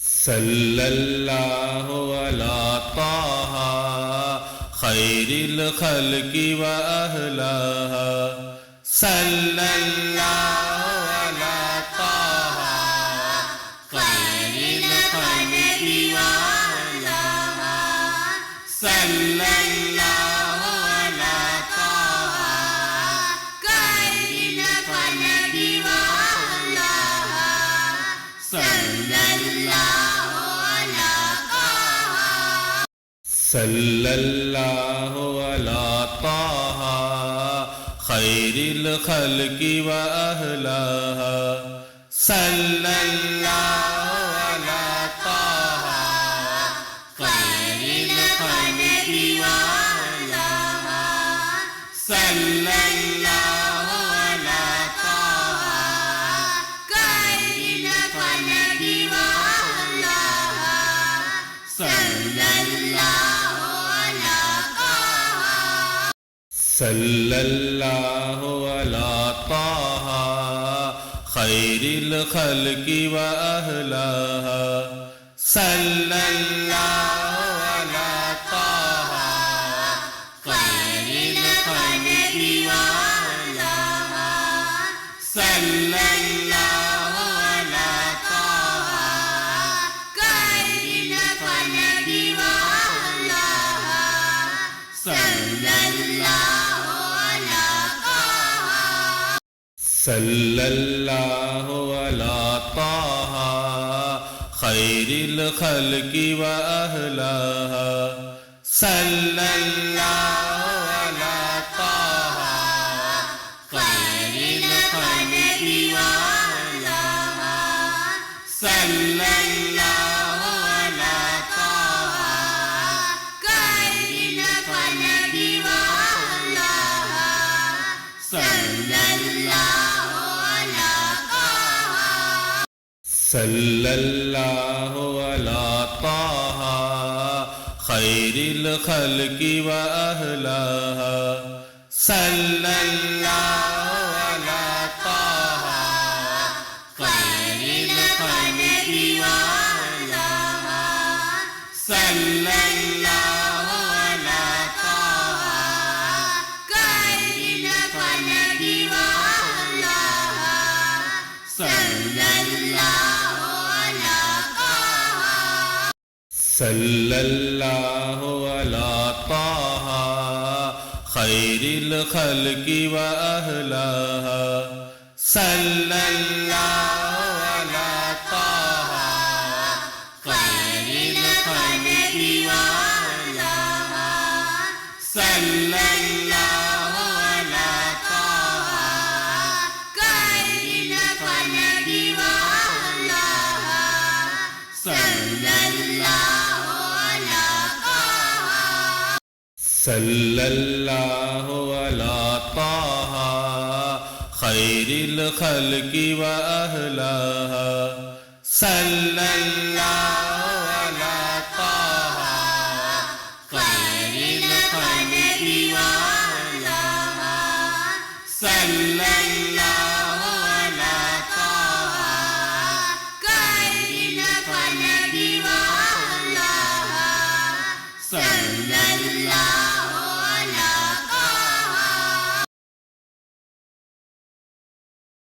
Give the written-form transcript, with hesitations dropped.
सल्लल्लाहु अला ताहा खैरिल खल्क़ि व अहलहा। सल्लल्लाहु अला ताहा खैरिल खल्क़ि व अहलहा। सल्लल्लाहु अला ताहा खैरिल खल्क़ि व अहलहा। सल्लल्लाहु अला ताहा खैरिल खल्क़ि व अहलहा। सल्लल्लाहु अला ताहा खैरिल खल्क़ि व अहलहा। सल्लल्लाहु अला ताहा खैरिल खल्क़ि व अहलहा। सल्लल्लाहु अला ताहा खैरिल खल्क़ि व अहलहा। सल्लल्लाहु अला ताहा खैरिल खल्क़ि व अहलहा। सल्लल्लाहु अला ताहा खैरिल खल्क़ि व अहलहा। सल्लल्लाहु अला ताहा खैरिल खल्क़ि व अहलहा। सल्लल्लाहु अला ताहा खैरिल खल्क़ि व अहलहा। सल्लल्लाहु अला ताहा खैरिल खल्क़ि व अहलहा। सल्लल्लाहु अला ताहा खैरिल खल्क़ि व अहलहा। सल्लल्लाहु अला ताहा खैरिल खल्क़ि व अहलहा। सल्लल्लाहु अला ताहा खैरिल खल्क़ि व अहलहा। सल्लल्लाहु अला ताहा खैरिल खल्क़ि व अहलहा। सल्लल्लाहु अला ताहा खैरिल खल्क़ि व अहलहा। सल्लल्लाहु अला ताहा खैरिल खल्क़ि व अहलहा। सल्लल्लाहु अला ताहा खैरिल खल्क़ि व अहलहा। सल्लल्लाहु